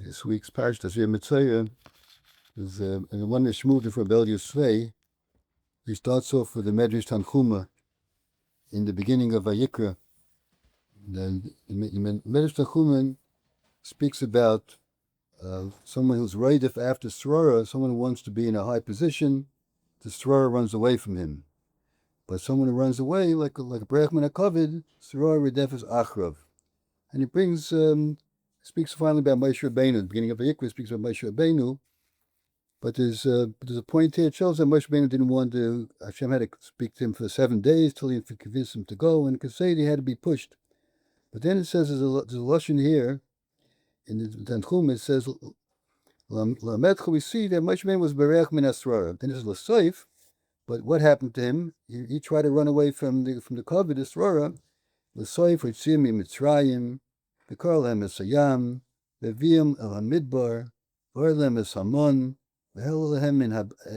This week's Parish Tazriya-מצורע is in one of Shmuz for rebellious way. He starts off with the Medrash Tanchuma in the beginning of Vayikra. The Medrash Tanchuma speaks about someone who's raidif after Srora, someone who wants to be in a high position. The Srora runs away from him. But someone who runs away, like a Brachman HaKavod, Srora Redefes Achrav. And he brings, speaks finally about Moshe Rabbeinu. The beginning of Vayikra speaks about Moshe Rabbeinu. But there's a point here. It shows that Moshe Rabbeinu didn't want to, Hashem had to speak to him for 7 days till he convinced him to go, and could say he had to be pushed. But then it says, there's a lashon here, in the Tanchum, it says, Lamedcha, we see that Moshe Rabbeinu was berech min asrara. Then it's l'soif, but what happened to him? He tried to run away from the kavod asrara. L'soif ritzim mitzrayim, v'kar lehem es hayam, v'viim el hamidbar, v'or lehem es hamon, v'hel lehem min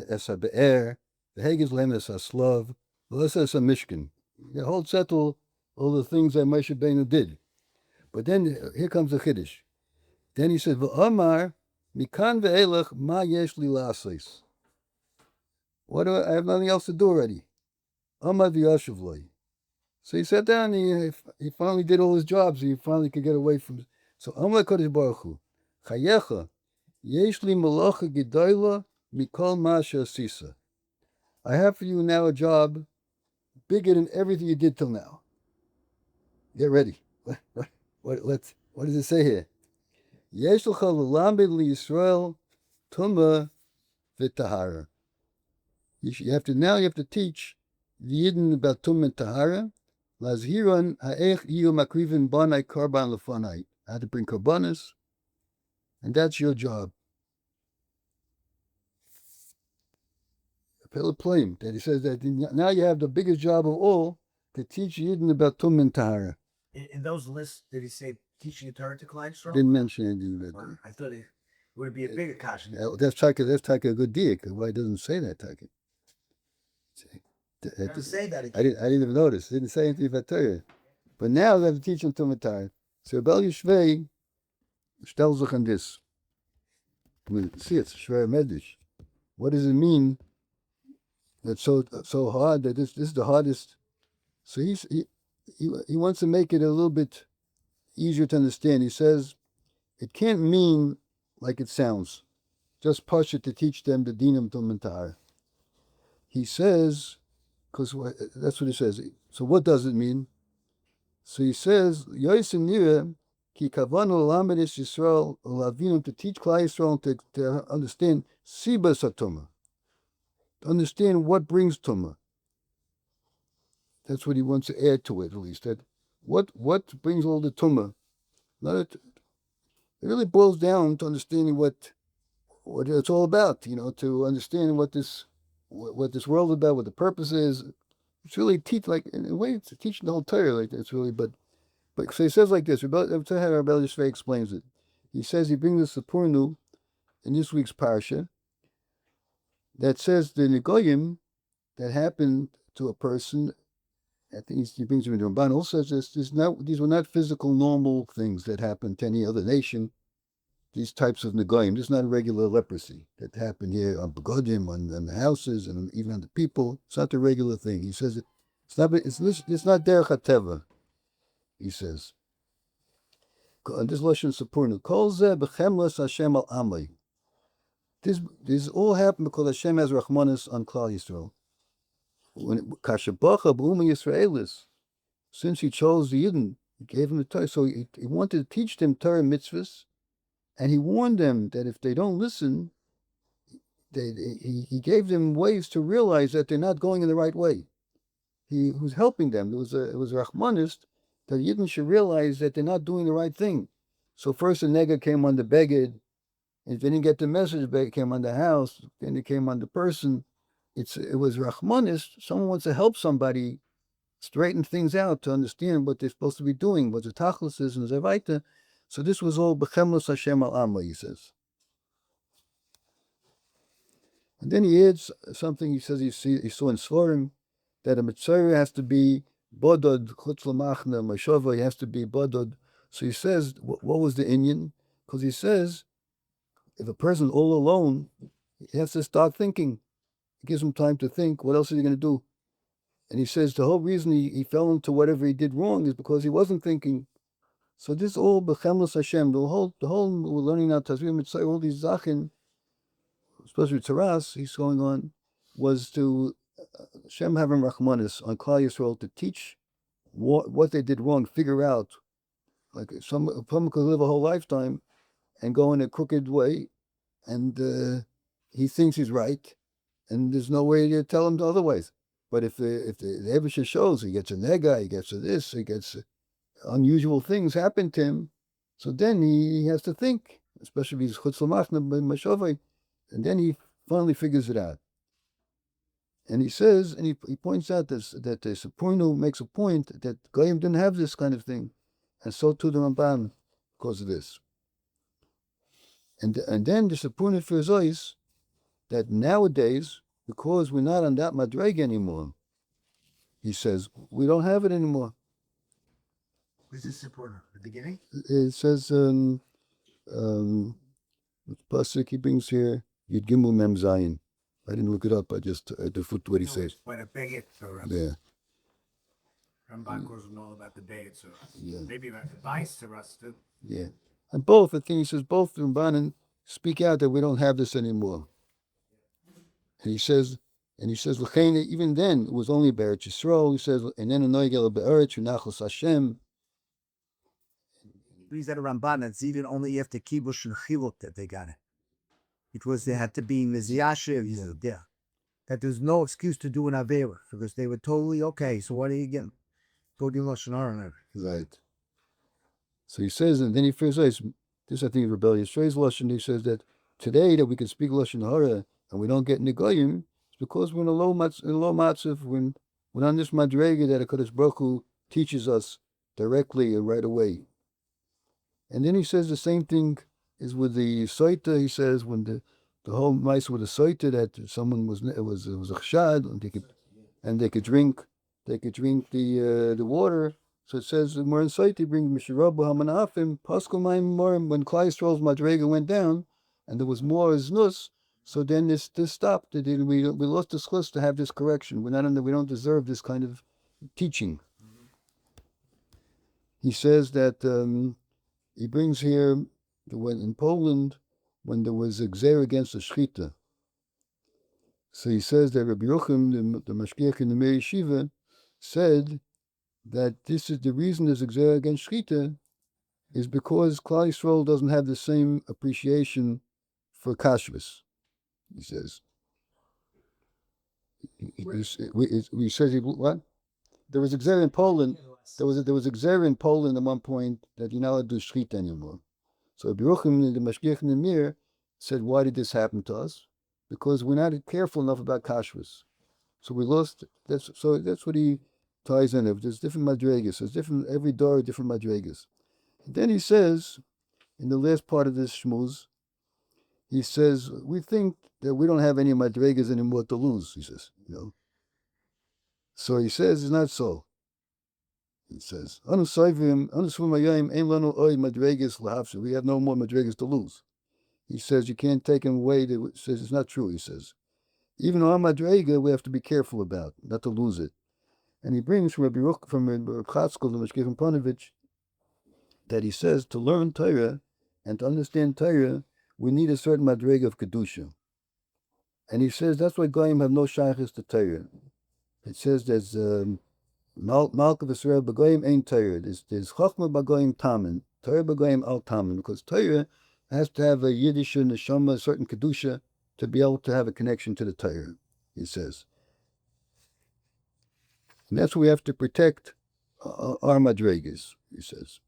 es habe'er, v'hegiz lehem es haslav, v'les es hamishkin. The whole settle all the things that Moshe Rabbeinu did. But then here comes the chiddush. Then he said, "V'amar mikan ve'elach ma yesh li la'asos." What do I have nothing else to do already? Amar v'yashuv loy. So he sat down. He finally did all his jobs. He finally could get away from. So Amar Kodesh Baruch Hu, Chayecha yesh li malacha gedola mikol ma she'asisa. I have for you now a job bigger than everything you did till now. Get ready. What does it say here? Yesh l'cha l'lamed liYisrael tumah v'tahara. You have to teach the Yidden about tumah and tahara. Lazhiron ha'ech yiyu makrivin banai karban lefanai. How to bring karbanas, and that's your job. Pelaplaim, that he says that now you have the biggest job of all to teach Yidden about tumah and tahara. In those lists, did he say teaching a Torah to Klein Straw? Didn't mention anything about that. I thought it would be a bigger caution. That's taka a good deal. Why it doesn't say that taka? It doesn't say that. I didn't even notice. It didn't say anything about Torah. But now they have to teach them Tumah Tahara. So Rebel Yeshivas stellt sich on this. We see it's Shver Medish. What does it mean that's so hard that this is the hardest? So he wants to make it a little bit easier to understand. He says it can't mean like it sounds. Just push it to teach them the dinam Tumah Tahara. He says, because that's what he says. So what does it mean? So he says, Yosim Nira, ki kavanu lamed es Yisrael lavinum, to teach Klal Yisrael to understand sibas hatumah, to understand what brings tumah. That's what he wants to add to it, at least. That what brings all the tumah. It really boils down to understanding what it's all about. To understand what this world is about, what the purpose is. It's really in a way, it's teaching the whole Torah. It's really, but so he says like this. Rabbi Yeshivas explains it. He says he brings the Sapurnu in this week's parsha that says the negoyim that happened to a person. I think he brings them into Ramban. Also says these were not physical, normal things that happened to any other nation. These types of negoyim. This is not regular leprosy that happened here on Begodim, on the houses, and even on the people. It's not the regular thing. He says it's not derech hateva. He says. On this lashon sapurnu, kol zeh b'chemlas Hashem al amay. This all happened because Hashem has rachmanis on Klal Yisrael. When kashabacha b'uma Yisraelis, since he chose the Yidden, he gave him the Torah. So he wanted to teach them Torah mitzvahs. And he warned them that if they don't listen, he gave them ways to realize that they're not going in the right way. He was helping them. It was Rachmanist that Yidden should realize that they're not doing the right thing. So first the nega came on the beged. If they didn't get the message, it came on the house. Then it came on the person. It was Rachmanist. Someone wants to help somebody straighten things out to understand what they're supposed to be doing, what the tachlis is and zevaita. So this was all b'chemlas Hashem al Amma, he says. And then he adds something. He says he saw in Svarim that a Mitzvah has to be bodod chutz l'machna mashava. He has to be bodod. So he says, what was the inyan? Because he says if a person all alone, he has to start thinking. It gives him time to think. What else is he going to do? And he says the whole reason he fell into whatever he did wrong is because he wasn't thinking. So this all b'chemlas Hashem. The whole we're learning now Tazriya-מצורע, all these zachin, especially Taras, he's going on, was to Hashem having Rachmanis on Klal Yisrael to teach what they did wrong, figure out. Like someone could live a whole lifetime and go in a crooked way, and he thinks he's right, and there's no way to tell him otherwise. But if the Eibusha shows he gets a nega, he gets a this, he gets unusual things happen to him, so then he has to think, especially if he's chutz l'machna b'mashavai, and then he finally figures it out. And he says, and he points out that the Sapurno makes a point that Goyim didn't have this kind of thing, and so too the Ramban because of this. And then the Sapurno fears that nowadays, because we're not on that madreg anymore, he says, we don't have it anymore. This is important. The beginning? It says, Pasuk he brings here, Yud Gimel Mem Zayin. I didn't look it up, I just, the foot what he says. Quite a big it, so Yeah. Ramban goes all about the day, so Yeah. maybe advice to us too. Yeah. And both, I think he says, both Rambanan speak out that we don't have this anymore. And he says, L'chein, even then, it was only Be'eretz Yisrael. He says, and then Anoigel Be'eretz, Unachos Hashem. Reads that a Ramban, it's even only after Kibush and Chiluk that they got it. It was, they had to be in the Ziyashiv, yeah. That there's no excuse to do an Avera, because they were totally okay, so what are you getting? Go do Lashon Hara and everything. Right. So he says, and then he first says, this I think is rebellious phrase Lashon, he says that today that we can speak Lashon Hara and we don't get Negoyim, it's because we're in a low matzav, we're on this madrega that HaKadosh Baruch Hu teaches us directly and right away. And then he says the same thing is with the soita. He says when the whole mice with the soita that someone was a chshad and they could drink the water. So it says more in soita bring mishirabu hamanafim paskel mayim morim when Klal Yisrael's madrega went down and there was more znus. So then this stopped. We lost the schus to have this correction. We don't deserve this kind of teaching. He says that. He brings here when in Poland, when there was a gzer against the shchita. So he says that Rabbi Yochim, the mashgiach in the Meir Yeshiva, said that this is the reason there's a gzer against shchita is because Klal Yisrael doesn't have the same appreciation for kashrus. He says. He says what? There was a gzer in Poland. There was a gzer in Poland at one point that you're not allowed to do shchita anymore. So Rabbi Yochim, the mashgiach in the Mir, said, why did this happen to us? Because we're not careful enough about kashrus. So we lost. That's what he ties in. There's different madregas. There's different every door, different madregas. And then he says, in the last part of this shmuz, he says we think that we don't have any madregas anymore to lose. He says, So he says it's not so. He says, we have no more madregas to lose. He says you can't take him away. He says it's not true. He says, even our madrega we have to be careful about, not to lose it. And he brings from Rabbi Chatzkel, the Mashgiach Panovich, that he says to learn Torah and to understand Torah, we need a certain madrega of kedusha. And he says that's why Goyim have no shaychus to Torah. It says there's Malka v'Israel b'goyim ain't Torah. There's Chochma b'goyim tamen, Torah b'goyim al tamen, because Torah has to have a Yiddish neshama, a certain kedusha, to be able to have a connection to the Torah. He says, and that's what we have to protect our madregas. He says.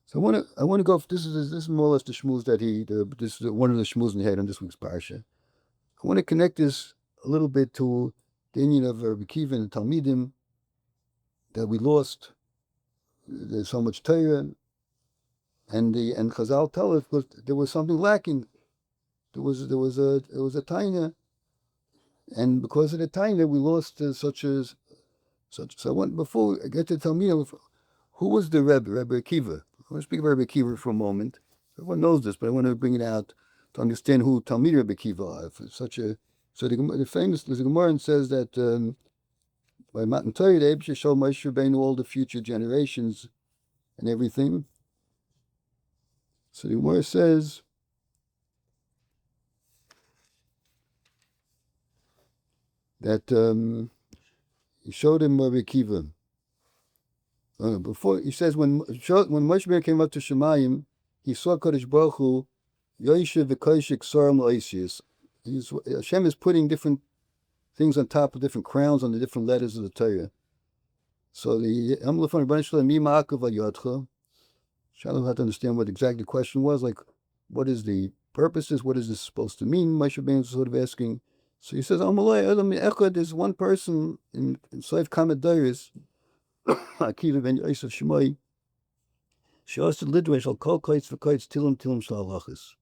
So I want to go. This is more or less the shmuz that this is one of the shmuz he had on this week's parsha. I want to connect this a little bit to the Indian of Rabbi Kiva and Talmidim, that we lost. There's so much Torah, and Chazal tell us because there was something lacking. There was a taina, and because of the taina we lost such. So I want, before I get to Talmidim, who was the Rebbe Akiva? I want to speak of Rebbe Akiva for a moment. Everyone knows this, but I want to bring it out to understand who Talmidei Rabbi Akiva are. So the famous the Gemara says that by Matan Torah, the Eibusha showed Moshe Rabbeinu all the future generations and everything. So the Gemara says that he showed him Rabbi Akiva. Before he says when Moshe Rabbeinu came up to Shemayim, he saw Kodesh Baruch Hu Yoshev v'Koshik Soram Loisius. Hashem is putting different things on top of different crowns on the different letters of the Torah. So the Amlafon Rebbeinu Shalom Mima Akav Yodcha. Shalom had to understand what exactly the question was, like what is the purposes, what is this supposed to mean? Moshe Rabbeinu is sort of asking. So he says, Amalei Adam Echad, there's one person in Seif Kamed Dairis, Akiva ben Yosef Shemai, Sheosed Lidresh al Kol Koitz v'Koitz Tilim Shalachas.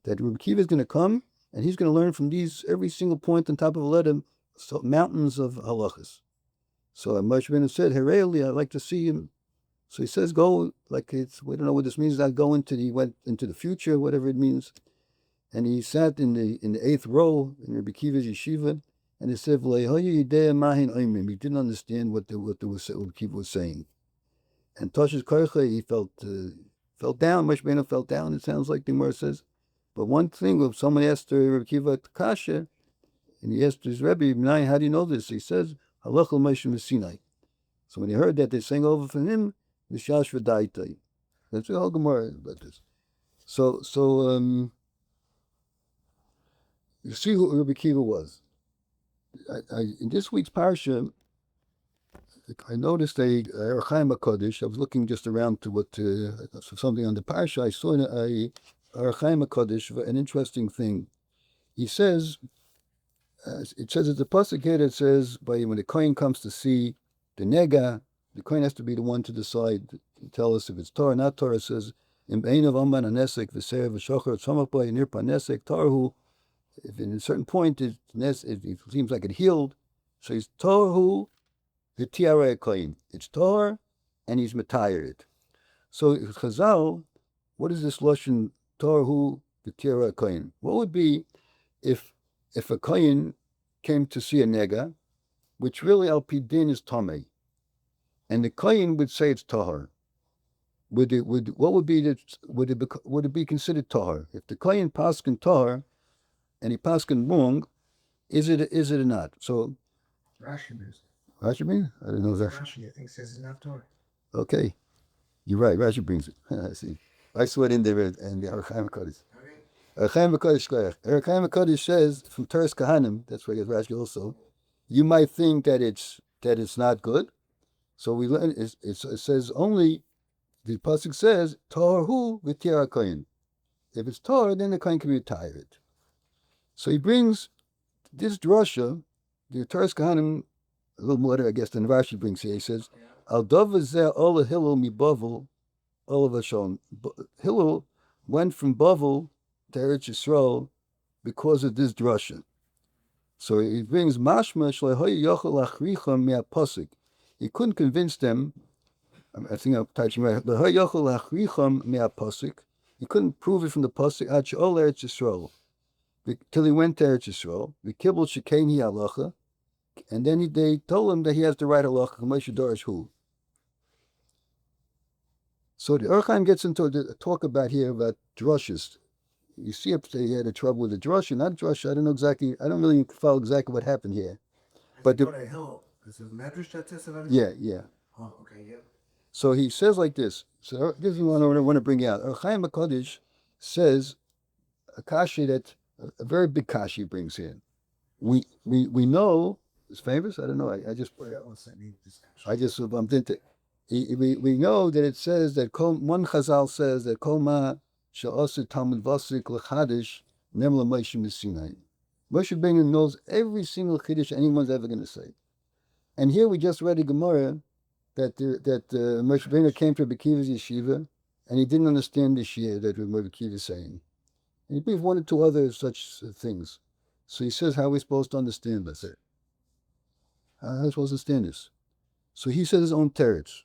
That Rabbi Akiva is going to come and he's going to learn from these every single point on top of a letter, mountains of halachas. So Moshe Rabbeinu said, Hereli, I'd like to see him. So he says, go, like we don't know what this means. He went into the future, whatever it means. And he sat in the 8th row in Rabbi Akiva's yeshiva, and he said, he didn't understand what Akiva was saying. And Tosh's Korcha, he felt down. Moshe Rabbeinu felt down, it sounds like the Gemara says. But one thing, if someone asked Rabbi Akiva Kasha, and he asked his Rebbe, how do you know this? He says, Halach Moshe Sinai. So when he heard that, they're saying over from him, Vishash V'daitai. That's the whole Gemara about this. So you see who Rabbi Akiva was. In this week's parsha, I noticed a Archaim HaKodesh. I was looking just around to something on the parsha. I saw a Archaim HaKodesh, an interesting thing. He says, it says at the pasuk here that says, when the kohen comes to see the nega, the kohen has to be the one to decide, to tell us if it's Torah, not Torah. It says, Im Beinav Amman Anesek V'Seir V'Shocher Tzamapay Nir Panesek Tarhu. If in a certain point it seems like it healed, so he's Torhu V'Tiarei Kohen. It's Torah, and he's metired. So Chazal, what is this lashon Torhu V'Tiarei Kohen? What would be if a kohen came to see a nega, which really al pi din is tamei, and the kohen would say it's tahar? Would it be considered tahar? If the kohen paskin tahar and he paskin wrong, is it or not? So Rashi means. Rashi means? I didn't know that. Rashi, I think, says it's not Torah. Okay, you're right. Rashi brings it. I see. I saw it in there and the Archaim HaKodesh. Archaim HaKodesh says from Teres Kahanim, that's where I get Rashi also, you might think that it's not good. So we learn it says only, the pasuk says Torhu v'Tiarei Kohen. If it's Torah, then the kohen can be retired. So he brings this drasha, the Teres Kahanim, a little more, I guess, than Rashi brings here. He says, Al Dovazeh Ola Hillel mi Bavel Ola Vashon. Hillel went from Bavel to Eretz Yisrael because of this drasha. So he brings mashma shlehoy yochel achricham me'apasik. He couldn't convince them. I think I'm touching right. Lehoy yochel achricham me'apasik. He couldn't prove it from the pasuk ad she'ol Eretz Yisrael till he went to Eretz Yisrael. The kibbul shekain hi halacha, and then they told him that he has the right halacha. Moshe Dorish hu. So the Archaim gets into the talk about here about drushes. You see if they had a trouble with the drush, not drush. I don't know exactly. I don't really follow exactly what happened here. But Is it Medrash that says about it? Yeah. Oh, okay, yeah. So he says like this. So this is what I want to bring out. Chaim HaKodesh says a kashi that a very big kashi brings in. We know it's famous. I don't know. I just bumped into it. We know that it says that one Chazal says that Kol Ma She'osu Talmud Vasik L'Chadish Nemla Moshe Missinai. Moshe Rabbeinu knows every single Chiddush anyone's ever going to say. And here we just read a Gemara that Moshe Rabbeinu came to Rabbi Akiva's yeshiva and he didn't understand the shir that Rabbi Akiva is saying. And he brings one or two other such things. So he says, how are we supposed to understand this? How are we supposed to understand this? So he says his own teretz.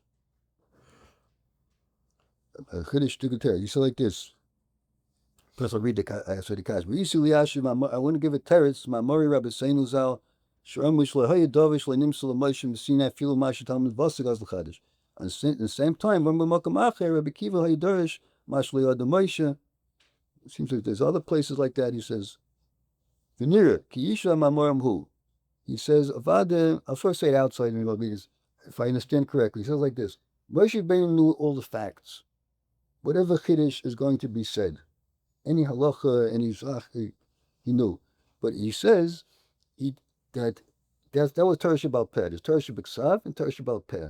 Chiddush to Torah. You say like this. First, I'll read the Kash. I want to give a teretz. My Mori Rabbi Seinu Zal. Shramush lehoye dovish lenimsul lemoshim b'sinai filu masha talmud v'asagaz l'chadish. At the same time, when we're Makam Acher, Rabbi Kiva Hayadarish, Mashli Ad Moshe. It seems like there's other places like that. He says, Venira, Kiisha Mamoram Hu. He says, Avada, I'll first say it outside and I'll read this, if I understand correctly. He says like this: Moshe Rabbeinu knew all the facts. Whatever Chiddush is going to be said, any halacha, any zach, he knew. But he says that was Torah Shabbat Peh. There's Torah Shabbat Ksav and Torah Shabbat Peh.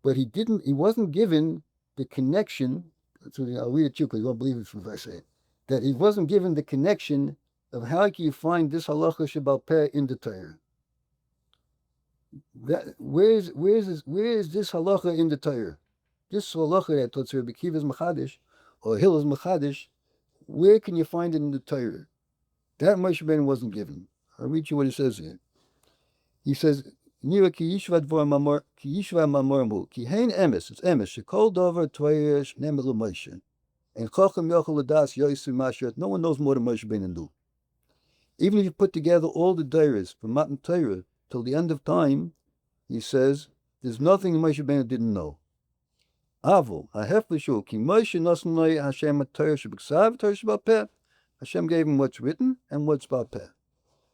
But he wasn't given the connection. I'll read it to you because you won't believe it from verse 8. That he wasn't given the connection of how can you find this halacha Shabbat Peh in the Torah. Where is this halacha in the Torah? This halacha that Totzir Bekiv is Machadish or Hill is Machadish, where can you find it in the Torah? That Moshe Rabbeinu wasn't given. I'll read you what he says here. He says, Nira ki yishva mamormu, ki hein emes, it's emes, shekol dover Torah shneim l'Moshe. And chacham yochel l'das yoisu mashiach, no one knows more than Moshe Rabbeinu do. Even if you put together all the dairas from Matan Torah till the end of time, he says, there's nothing Moshe Rabbeinu didn't know. Avol, ha'heflishu, ki Moshe nasan loy Hashem Torah shebeksav, Torah shebal peh. Hashem gave him what's written and what's bal peh.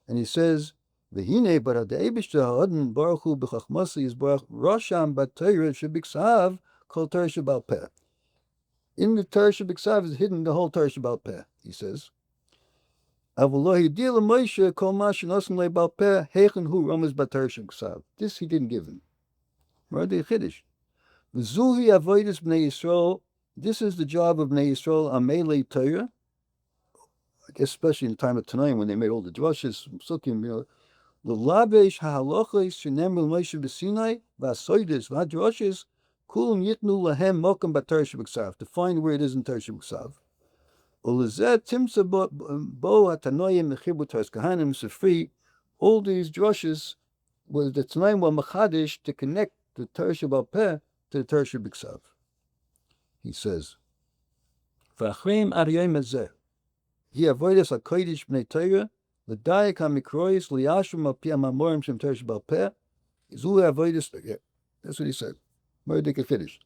And he says, V'hine, but the Eibishter ha'adon baruch hu b'chachmasi is baruch Rosham b'Torah shebeksav kol Torah shebal peh. In the Torah shebeksav is hidden the whole Torah shebal peh, he says. Avol hidil Moshe kol ma shenosan le bal peh heichen hu ramaz b'Torah shebeksav. This he didn't give him. Mardei Chiddush. V'zuhi avodas b'nei Yisrael. This is the job of b'nei Yisrael amelei Torah. I guess especially in the time of Tanaim when they made all the drushes, Sukkim, L'labesh ha'halachos shenemru Moshe b'Sinai v'asoides v'hadrashes kulam yitnu lahem mokum b'Torah shebeksav, to find where it is in Torah shebeksav. Ulezeh timsa bo hatanoyim mechibur Torahs kahanim sefri. All these drushes was the Tanaim were machadish to connect the Torah shebal peh to the Torah shebeksav. He says, v'achreim ariyim hazeh. He avoided a kodesh b'nei Torah, l'dayak hamikrois liyashum al pi amamorim shem Torah shebal peh. Zu avoided. That's what he said. Mordecai could finish.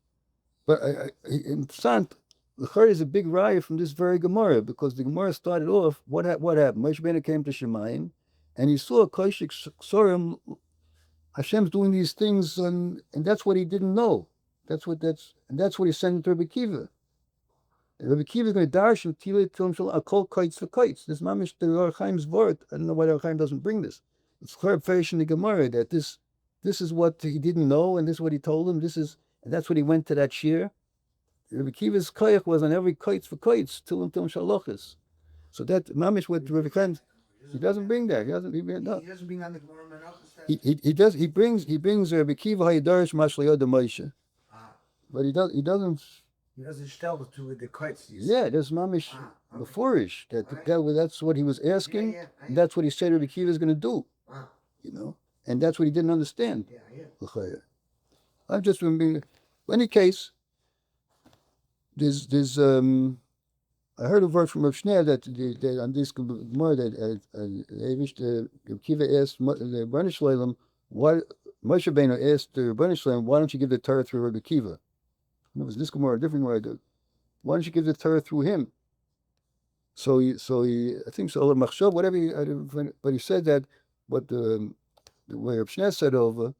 But in Sant, the Chari is a big raya from this very Gemara, because the Gemara started off. What happened? Moshe Rabbeinu came to Shemayim, and he saw koshik ksorim. Hashem's doing these things, and that's what he didn't know. That's what he sent to Rabbi Kiva. Rabbi Kiva is going to darshan tile till a kol kites for kites. This mamish the Ruach Chaim's word. I don't know why Ruach Chaim doesn't bring this. It's clear in the Gemara that this is what he didn't know, and this is what he told him. And that's what he went to that shir. Rabbi Kiva's koyach was on every kites for kites till shalochis. So that mamish with Rabbi Chaim, he doesn't bring that. He doesn't bring on the Gemara. He does. He brings Rabbi Kiva Hayadarish Mashliyod Moshe, but he doesn't. He doesn't tell the kites. Yeah, there's mamish beforish that's what he was asking. Yeah. And that's what he said Rabbi Kiva is going to do. And that's what he didn't understand. Yeah. I'm just remembering. In any case, there's I heard a word from Rav Shneur that on this Gemara that Rabbi Kiva asked the Rebbeinu Shalom, why Moshe Rabbeinu asked the Rebbeinu Shalom, why don't you give the Torah through Rabbi Kiva? And it was this Gemara, a different Gemara. Why don't you give the Torah through him? So he I think so, Machshav, whatever. But he said that, but the way Rav Shneur said over,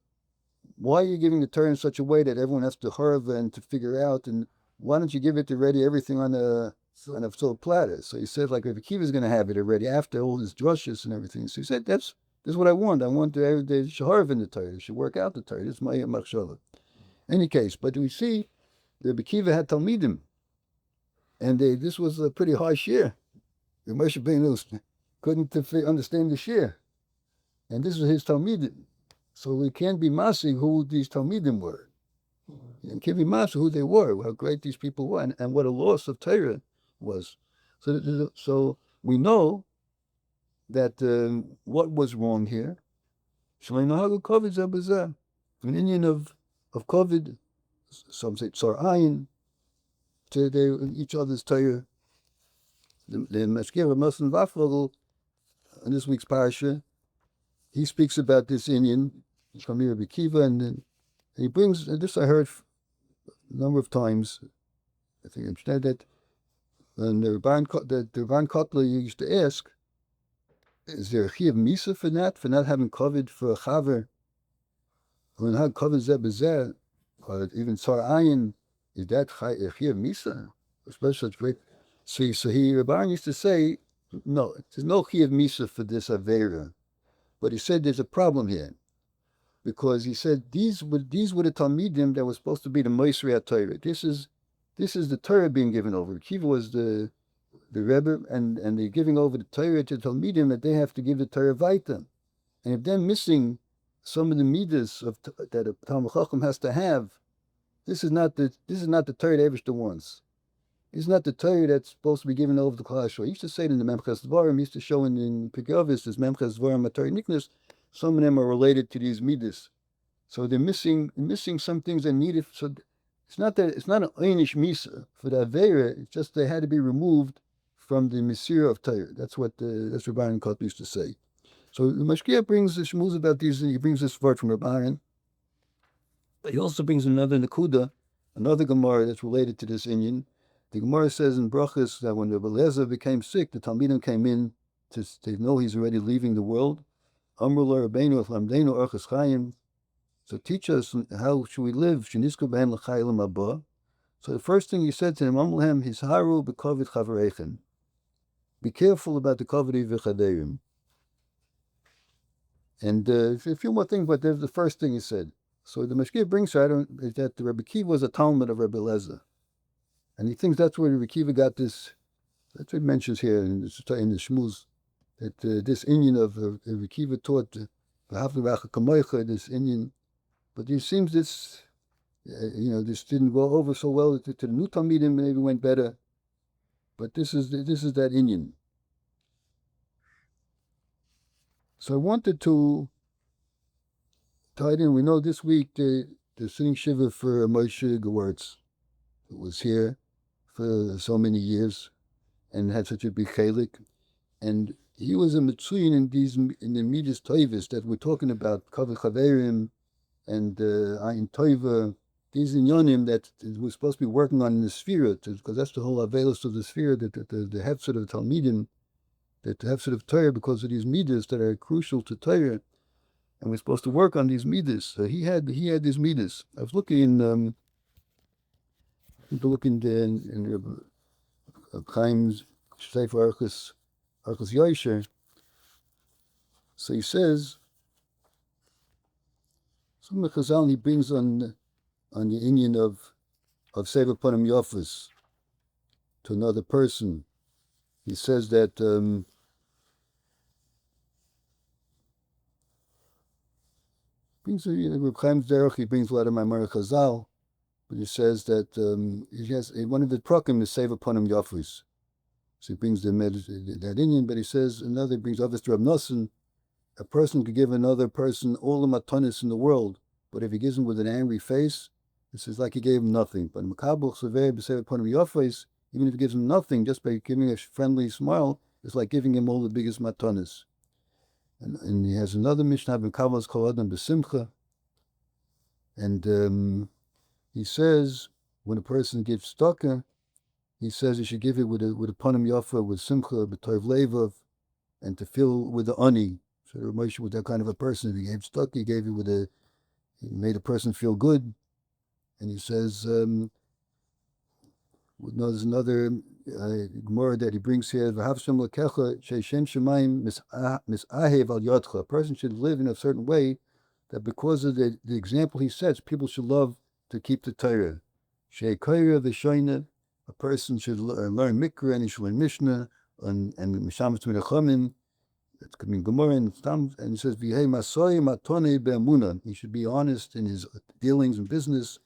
why are you giving the Torah in such a way that everyone has to Harav and to figure out? And why don't you give it already everything on a silver platter? So he said, like Rabbi Kiva is going to have it already after all his drushes and everything. So he said, this is what I want. I want every day Harav in the Torah. They should work out the Torah. This is my Machshav. Any case, but we see Rabbi Kiva had Talmidim, and this was a pretty harsh year. Moshe Rabbeinu couldn't understand the shir, and this was his Talmidim. So we can't be massing who these Talmidim were. You can't be massing who they were, how great these people were, and what a loss of Torah was. So we know that what was wrong here. An Indian of COVID, some say Tsar Ayin, in each other's Torah. The Mashkir Muslim Vafrogel, in this week's parsha, he speaks about this Indian from Rabbi Kiva, and he brings, and this I heard a number of times, I think I'm saying that, and the Rabban Kotler used to ask, is there a Chiyav Misa for not having covered for a Chaver? When how covered Zeh B'Zeh, or even Tzar Ayin, is that a Chiyav Misa? Especially such great. So Rabban used to say, no, there's no Chiyav Misa for this Avera. But he said there's a problem here. Because he said these were the Talmidim that was supposed to be the Moisrei HaTorah. This is the Torah being given over. Kiva was the Rebbe, and they're giving over the Torah to the Talmidim that they have to give the Torah weiter. And if they're missing some of the midas that a Talmud Chacham has to have, this is not the Torah that Eibishter wants. It's not the Torah that's supposed to be given over to Klal Yisrael. He used to say it in the Memches Dvarim. He used to show in Pekovis, this Memches Dvarim HaTorah Niknas, some of them are related to these midas. So they're missing some things that need it. So it's not an einish misa for the avera. It's just they had to be removed from the Messiah of Torah. That's what Rabban Kotler used to say. So the Mashkiach brings the Shmuz about these. He brings this word from Rabban. But he also brings another Nakuda, another Gemara that's related to this Indian. The Gemara says in Brachas that when Rebbe Eliezer became sick, the Talmidim came in to know he's already leaving the world. Amrullah Rabbeinu Lamdeinu Orchos Chaim. So teach us how should we live. Shenizku b'hem l'chayim haba. So the first thing he said to him, Amrulhem Hisharu b'kovid chavereichem. Be careful about the kovid v'chaderim. And a few more things, but there's the first thing he said. So the Mashkiach brings is that the Rebbe Kiva was a Talmud of Rebbe Eliezer. And he thinks that's where Rebbe Kiva got this. That's what he mentions here in the Shmuz, that this Indian of Rebbe Kiva taught this Indian. But it seems this didn't go over so well to the new Talmidim. Maybe went better. But this is that Indian. So I wanted to tie it in. We know this week the sitting shiva for Moshe Gewurtz was here for so many years and had such a big chalik. And he was a Mitzuyin in the Midas Toivis that we're talking about, Kavod Chaverim and Ayin Toiva, these inyonim that we're supposed to be working on in the sphere, because that's the whole Avelis of the sphere, that the Hefzit of Talmidim, that the Hefzit of Torah, because of these Midas that are crucial to Torah, and we're supposed to work on these Midas. So he had these Midas. I was looking in Chaim's Sefer Archus Yosher. So he says, some of the Chazal he brings on the Indian of Seva Panim Yofis to another person. He says that brings Reb Chaim's Derech. He brings a lot of Maimar Chazal, but he says that he has one of the prokim is Seva Panim Yofis. So he brings that Indian, but he says another brings Avos Rab Nosson. A person could give another person all the matanis in the world, but if he gives him with an angry face, this is like he gave him nothing. But Makabel Sevei B'Seva Panim Yofis, even if he gives him nothing, just by giving a friendly smile, it's like giving him all the biggest matanis. And he has another Mishnah, Makabel's Kol Adam B'Simcha, and he says when a person gives tzedakah, he says he should give it with a panim yafa, with simcha, b'toiv levav, and to fill with the ani. So Moshe was that kind of a person. If he gave tzedakah, he gave it he made a person feel good. And he says, there's another Gemara that he brings here, v'havshem lekecha she'shem shemayim misahev al yadcha. A person should live in a certain way that because of the example he sets, people should love to keep the Torah. She'koira v'shoina. A person should learn Mikra, and he should learn Mishnah, and Mishamas Menachem. It's coming Gemara, and he says, "V'hei masoi matone be'amuna." He should be honest in his dealings and business.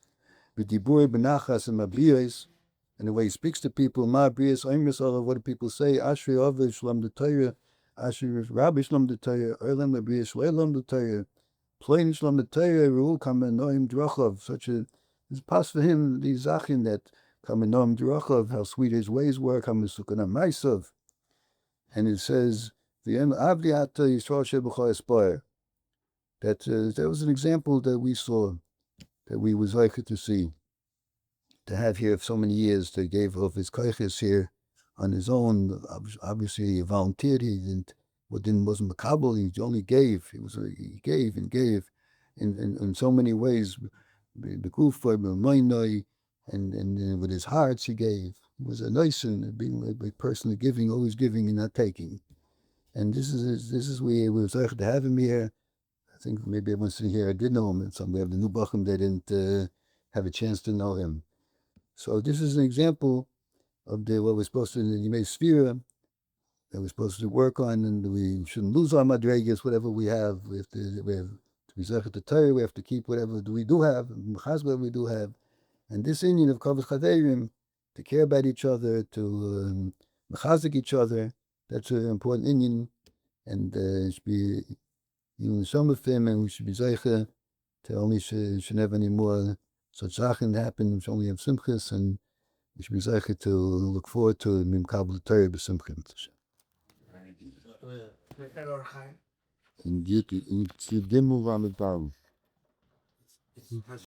V'dibur benachas and mabriyos, and the way he speaks to people. Mabriyos oimris olav. What do people say? Ashrei Ovid Shlom the Torah, Ashrei Rabbi Shlom the Torah, Olam Mabriyos Shleilam the Torah, Plain Shlom the Torah, Ruach Hatorahuploads. Such a this pass for him, the zachin that Kamenom Durachav, how sweet his ways were, Kamasukanam Maisav. And it says, that that was an example that we saw, that we was likely to see, to have here for so many years. They gave of his kaiches here on his own. Obviously, he volunteered. He wasn't makabel. He only gave. He gave and gave, in so many ways. And with his hearts he gave. He was a nice and being a person of giving, always giving and not taking. And this is we were to have him here. I think maybe everyone sitting here did know him, and some we have the new Bachim, they didn't have a chance to know him. So this is an example of what we're supposed to, in the Yemei Sphira, that we're supposed to work on, and we shouldn't lose our madregas, whatever we have. We have to be Zechet the Torah, we have to keep whatever we do have, whatever we do have. And this Indian of Kavod Chaverim, to care about each other, to mechazik each other, that's an important Indian. And it should be even some of him, and we should be Zeicha to only should never any more such Sachen happen. We should only have Simchas, and we should be Zeicha to look forward to Mim Kabbalah Torah b'Simchas. And you didn't move on the